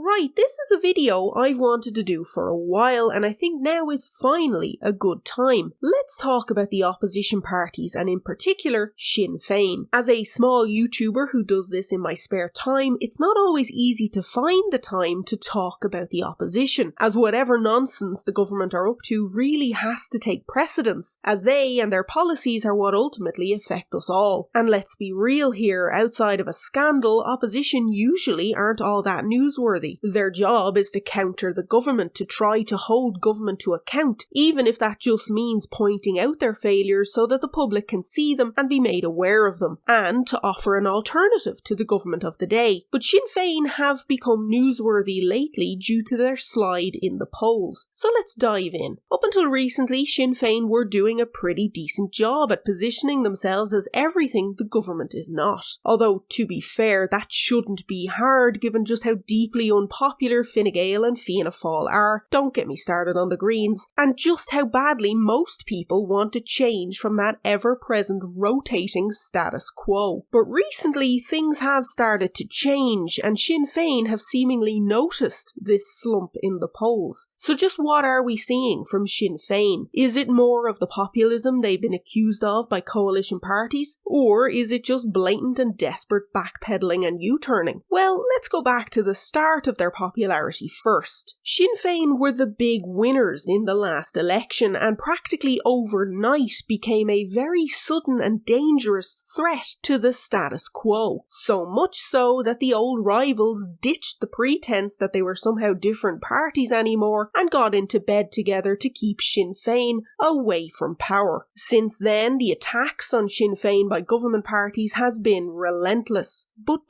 Right, this is a video I've wanted to do for a while, and I think now is finally a good time. Let's talk about the opposition parties, and in particular, Sinn Féin. As a small YouTuber who does this in my spare time, it's not always easy to find the time to talk about the opposition, as whatever nonsense the government are up to really has to take precedence, as they and their policies are what ultimately affect us all. And let's be real here, outside of a scandal, opposition usually aren't all that newsworthy. Their job is to counter the government, to try to hold government to account, even if that just means pointing out their failures so that the public can see them and be made aware of them, and to offer an alternative to the government of the day. But Sinn Féin have become newsworthy lately due to their slide in the polls. So let's dive in. Up until recently, Sinn Féin were doing a pretty decent job at positioning themselves as everything the government is not. Although, to be fair, that shouldn't be hard given just how deeply unpopular Gael and Fianna Fáil are, don't get me started on the Greens, and just how badly most people want to change from that ever-present rotating status quo. But recently things have started to change, and Sinn Féin have seemingly noticed this slump in the polls. So just what are we seeing from Sinn Féin? Is it more of the populism they've been accused of by coalition parties? Or is it just blatant and desperate backpedaling and U-turning? Well, let's go back to the start of their popularity first. Sinn Féin were the big winners in the last election and practically overnight became a very sudden and dangerous threat to the status quo. So much so that the old rivals ditched the pretense that they were somehow different parties anymore and got into bed together to keep Sinn Féin away from power. Since then, the attacks on Sinn Féin by government parties has been relentless. But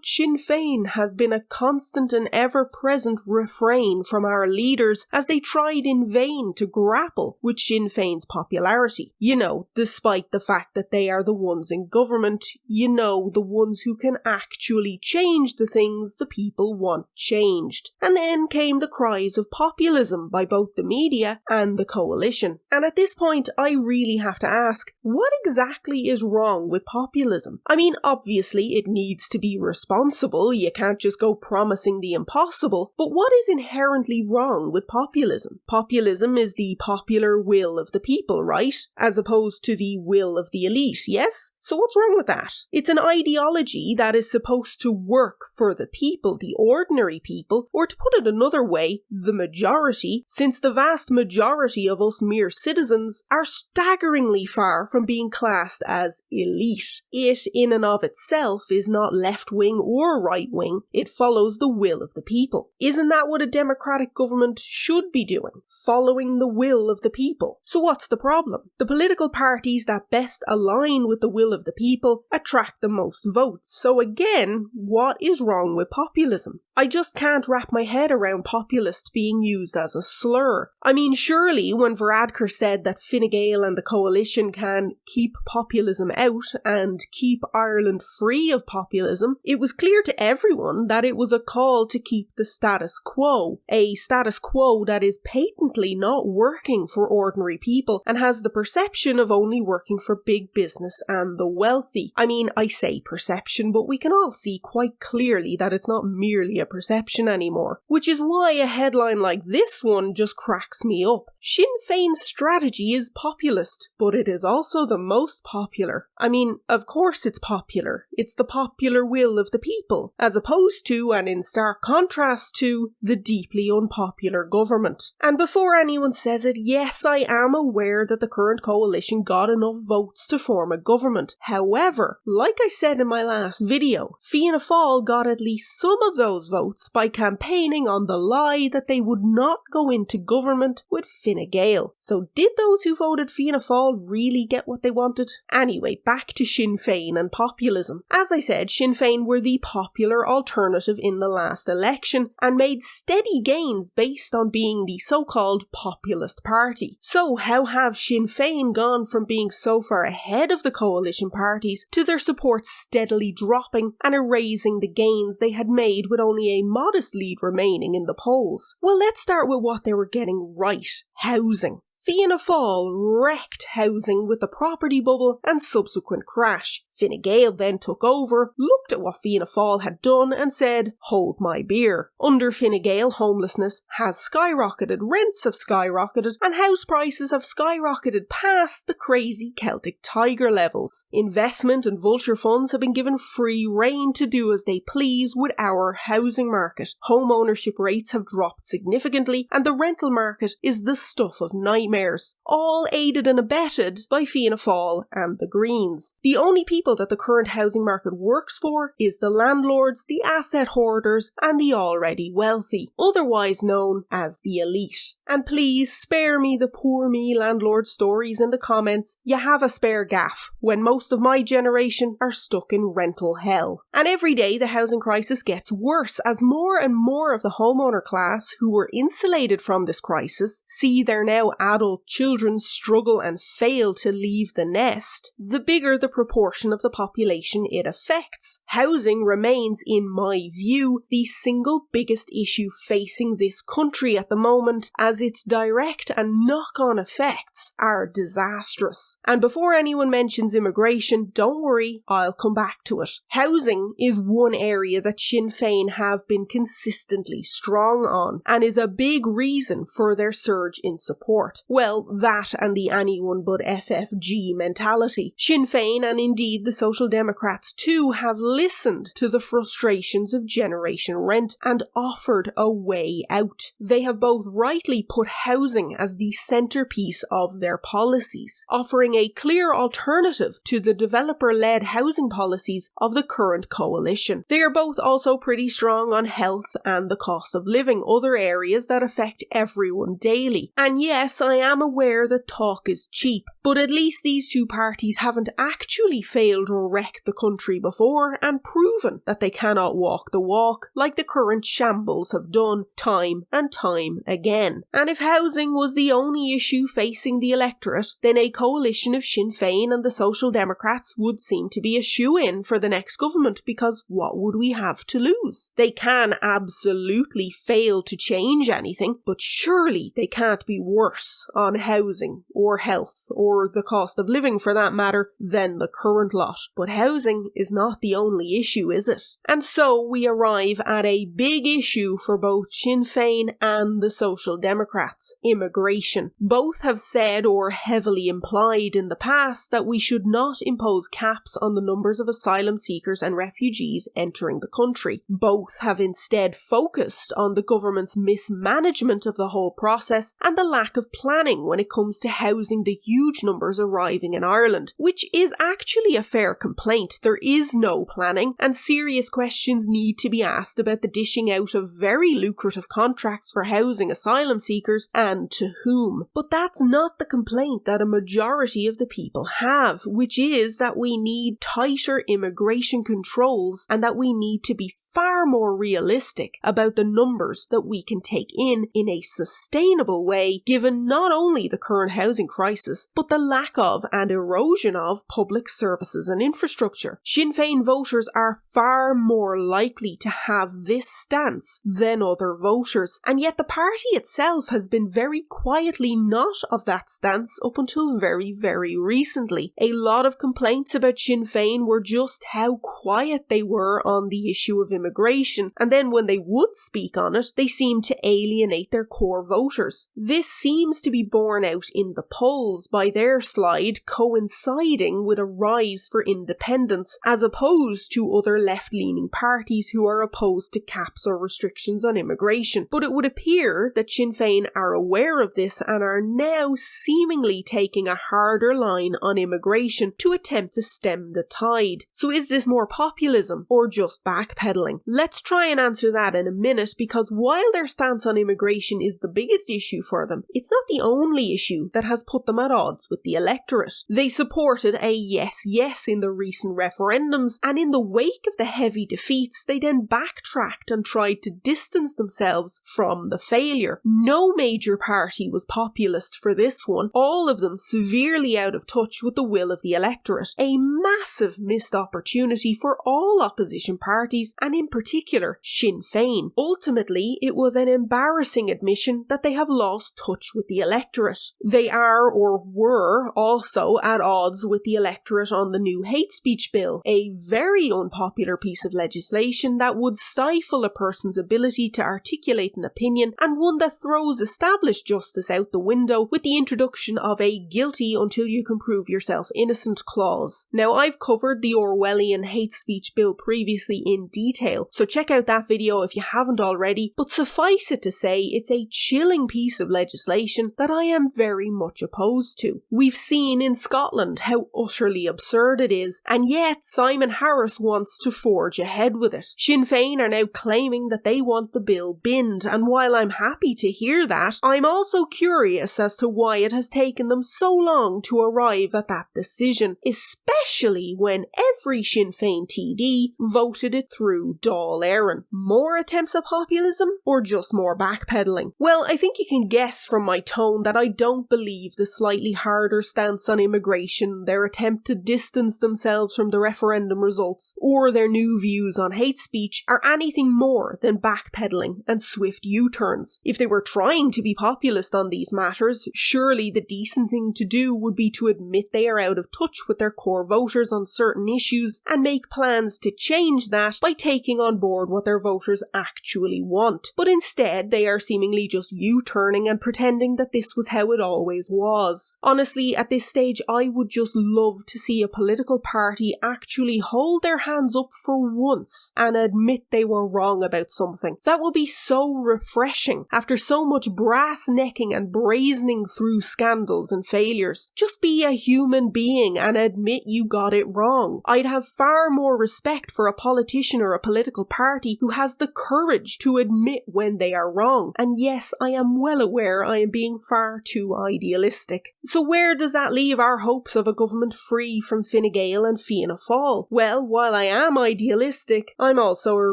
Sinn Féin has been a constant and ever-present refrain from our leaders as they tried in vain to grapple with Sinn Féin's popularity. You know, despite the fact that they are the ones in government, you know, the ones who can actually change the things the people want changed. And then came the cries of populism by both the media and the coalition. And at this point, I really have to ask, what exactly is wrong with populism? I mean, obviously it needs to be responsible, you can't just go promising the impossible, but what is inherently wrong with populism? Populism is the popular will of the people, right? As opposed to the will of the elite, yes? So what's wrong with that? It's an ideology that is supposed to work for the people, the ordinary people, or to put it another way, the majority, since the vast majority of us mere citizens are staggeringly far from being classed as elite. It, in and of itself, is not left-wing or right-wing, it follows the will of the people. Isn't that what a democratic government should be doing? Following the will of the people. So what's the problem? The political parties that best align with the will of the people attract the most votes. So again, what is wrong with populism? I just can't wrap my head around populist being used as a slur. I mean, surely when Varadkar said that Fine Gael and the coalition can keep populism out and keep Ireland free of populism, it was clear to everyone that it was a call to keep the status quo, a status quo that is patently not working for ordinary people and has the perception of only working for big business and the wealthy. I mean, I say perception, but we can all see quite clearly that it's not merely a perception anymore, which is why a headline like this one just cracks me up. Sinn Féin's strategy is populist, but it is also the most popular. I mean, of course it's popular. It's the popular will of the people, as opposed to, and in stark contrast to, the deeply unpopular government. And before anyone says it, yes, I am aware that the current coalition got enough votes to form a government. However, like I said in my last video, Fianna Fáil got at least some of those votes by campaigning on the lie that they would not go into government with Fine Gael. So did those who voted Fianna Fáil really get what they wanted? Anyway, back to Sinn Féin and populism. As I said, Sinn Féin were the popular alternative in the last election and made steady gains based on being the so-called populist party. So how have Sinn Féin gone from being so far ahead of the coalition parties to their support steadily dropping and erasing the gains they had made with only a modest lead remaining in the polls? Well, let's start with what they were getting right: housing. Fianna Fáil wrecked housing with the property bubble and subsequent crash. Fine Gael then took over, looked at what Fianna Fáil had done and said, hold my beer. Under Fine Gael, homelessness has skyrocketed, rents have skyrocketed, and house prices have skyrocketed past the crazy Celtic tiger levels. Investment and vulture funds have been given free rein to do as they please with our housing market. Home ownership rates have dropped significantly, and the rental market is the stuff of nightmares, all aided and abetted by Fianna Fáil and the Greens. The only people that the current housing market works for is the landlords, the asset hoarders, and the already wealthy, otherwise known as the elite. And please spare me the poor me landlord stories in the comments. You have a spare gaff when most of my generation are stuck in rental hell. And every day the housing crisis gets worse as more and more of the homeowner class who were insulated from this crisis see their now adult children struggle and fail to leave the nest, the bigger the proportion of the population it affects. Housing remains, in my view, the single biggest issue facing this country at the moment, as its direct and knock-on effects are disastrous. And before anyone mentions immigration, don't worry, I'll come back to it. Housing is one area that Sinn Féin have been consistently strong on, and is a big reason for their surge in support. Well, that and the anyone but FFG mentality. Sinn Féin, and indeed the Social Democrats too, have listened to the frustrations of generation rent and offered a way out. They have both rightly put housing as the centrepiece of their policies, offering a clear alternative to the developer-led housing policies of the current coalition. They are both also pretty strong on health and the cost of living, other areas that affect everyone daily. And yes, I am aware that talk is cheap, but at least these two parties haven't actually failed or wrecked the country before and proven that they cannot walk the walk like the current shambles have done time and time again. And if housing was the only issue facing the electorate, then a coalition of Sinn Féin and the Social Democrats would seem to be a shoo-in for the next government, because what would we have to lose? They can absolutely fail to change anything, but surely they can't be worse on housing or health or the cost of living for that matter than the current lot. But housing is not the only issue, is it? And so we arrive at a big issue for both Sinn Féin and the Social Democrats: immigration. Both have said or heavily implied in the past that we should not impose caps on the numbers of asylum seekers and refugees entering the country. Both have instead focused on the government's mismanagement of the whole process and the lack of planning when it comes to housing the huge numbers arriving in Ireland, which is actually a fair complaint. There is no planning, and serious questions need to be asked about the dishing out of very lucrative contracts for housing asylum seekers and to whom. But that's not the complaint that a majority of the people have, which is that we need tighter immigration controls and that we need to be far more realistic about the numbers that we can take in a sustainable way, given not only the current housing crisis, but the lack of and erosion of public services and infrastructure. Sinn Féin voters are far more likely to have this stance than other voters, and yet the party itself has been very quietly not of that stance up until very, very recently. A lot of complaints about Sinn Féin were just how quiet they were on the issue of immigration, and then when they would speak on it, they seemed to alienate their core voters. This seems to be borne out in the polls by their slide coinciding with a rise for independence, as opposed to other left-leaning parties who are opposed to caps or restrictions on immigration. But it would appear that Sinn Féin are aware of this and are now seemingly taking a harder line on immigration to attempt to stem the tide. So is this more populism or just backpedaling? Let's try and answer that in a minute, because while their stance on immigration is the biggest issue for them, it's not the only issue that has put them at odds with the electorate. They supported a yes in the recent referendums, and in the wake of the heavy defeats, they then backtracked and tried to distance themselves from the failure. No major party was populist for this one, all of them severely out of touch with the will of the electorate. A massive missed opportunity for all opposition parties, and in particular Sinn Féin. Ultimately, it was an embarrassing admission that they have lost touch with the electorate. They are, or were, also at odds with the electorate on the new hate speech bill, a very unpopular piece of legislation that would stifle a person's ability to articulate an opinion, and one that throws established justice out the window with the introduction of a guilty until you can prove yourself innocent clause. Now, I've covered the Orwellian hate speech bill previously in detail, so check out that video if you haven't already, but suffice it to say it's a chilling piece of legislation that I am very much opposed to. We've seen in Scotland how utterly absurd it is, and yet Simon Harris wants to forge ahead with it. Sinn Féin are now claiming that they want the bill binned, and while I'm happy to hear that, I'm also curious as to why it has taken them so long to arrive at that decision, especially when every Sinn Féin TD voted it through Dáil Éireann. More attempts at populism, or just more backpedaling? Well, I think you can guess from my tone that I don't believe the slightly harder stance on immigration, their attempt to distance themselves from the referendum results, or their new views on hate speech are anything more than backpedaling and swift U-turns. If they were trying to be populist on these matters, surely the decent thing to do would be to admit they are out of touch with their core voters on certain issues and make plans to change that by taking on board what their voters actually want. But instead, they are seemingly just U-turning and pretending that this was how it always was. Honestly, at this stage, I would just love to see a political party actually hold their hands up for once and admit they were wrong about something. That would be so refreshing after so much brass necking and brazening through scandals and failures. Just be a human being and admit you got it wrong. I'd have far more respect for a politician or a political party who has the courage to admit when they are wrong. And yes, I am well aware I am being far too idealistic. So where does that leave our hopes of a government free from Fine Gael and Fianna Fáil? Well, while I am idealistic, I'm also a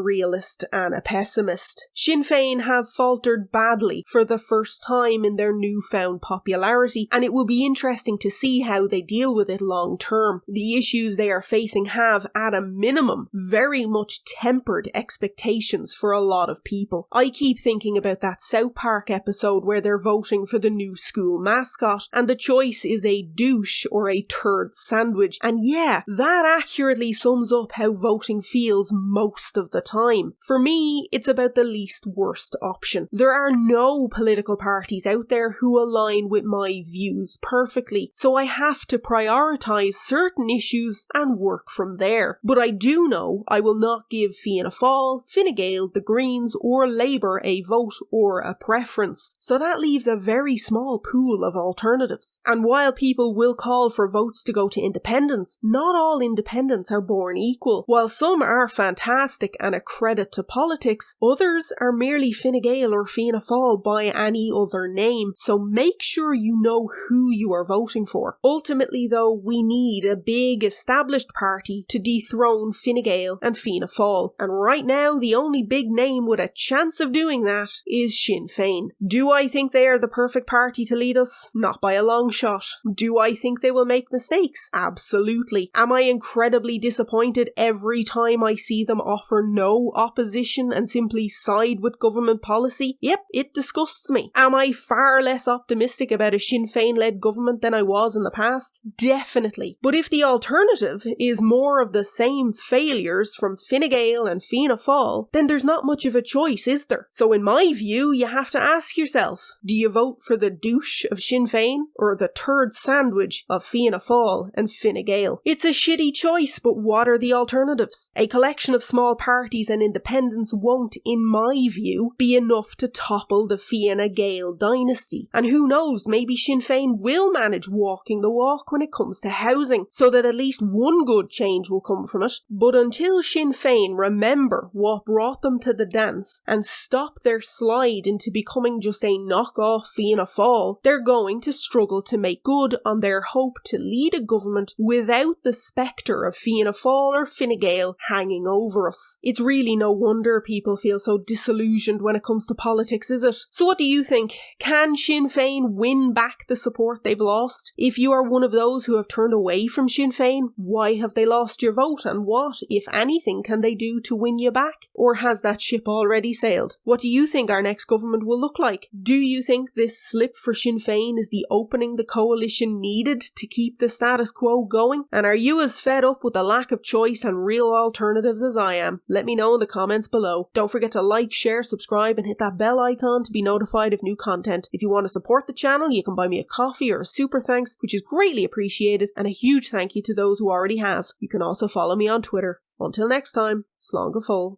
realist and a pessimist. Sinn Féin have faltered badly for the first time in their newfound popularity, and it will be interesting to see how they deal with it long term. The issues they are facing have, at a minimum, very much tempered expectations for a lot of people. I keep thinking about that South Park episode where they're voting for the new school mascot, and the choice is a douche or a turd sandwich, and yeah, that accurately sums up how voting feels most of the time. For me, it's about the least worst option. There are no political parties out there who align with my views perfectly, so I have to prioritise certain issues and work from there. But I do know I will not give Fianna Fáil, Fine Gael, the Greens or Labour a vote or a preference, so that leaves a very small pool of alternatives. And while people will call for votes to go to independents, not all independents are born equal. While some are fantastic and a credit to politics, others are merely Fine Gael or Fianna Fáil by any other name, so make sure you know who you are voting for. Ultimately though, we need a big established party to dethrone Fine Gael and Fianna Fáil, and right now the only big name with a chance of doing that is Sinn Féin. Do I think they are the perfect party to lead us? Not by a long shot. Do I think they will make mistakes? Absolutely. Am I incredibly disappointed every time I see them offer no opposition and simply side with government policy? Yep, it disgusts me. Am I far less optimistic about a Sinn Féin-led government than I was in the past? Definitely. But if the alternative is more of the same failures from Fine Gael and Fianna Fáil, then there's not much of a choice, is there? So in my view, you have to ask yourself, do you vote for the douche of Sinn Féin or the turd sandwich of Fianna Fáil and Fine Gael? It's a shitty choice, but what are the alternatives? A collection of small parties and independents won't, in my view, be enough to topple the Fianna Gael dynasty. And who knows, maybe Sinn Féin will manage walking the walk when it comes to housing, so that at least one good change will come from it. But until Sinn Féin remember what brought them to the dance and stop their slide into becoming just a knock-off Fianna Fáil, they're going to struggle to make good on their hope to lead a government without the spectre of Fianna Fáil or Fine Gael hanging over us. It's really no wonder people feel so disillusioned when it comes to politics, is it? So what do you think? Can Sinn Féin win back the support they've lost? If you are one of those who have turned away from Sinn Féin, why have they lost your vote, and what, if anything, can they do do to win you back? Or has that ship already sailed? What do you think our next government will look like? Do you think this slip for Sinn Féin is the opening the coalition needed to keep the status quo going? And are you as fed up with the lack of choice and real alternatives as I am? Let me know in the comments below. Don't forget to like, share, subscribe, and hit that bell icon to be notified of new content. If you want to support the channel, you can buy me a coffee or a super thanks, which is greatly appreciated, and a huge thank you to those who already have. You can also follow me on Twitter. Until next time, slán go fóill.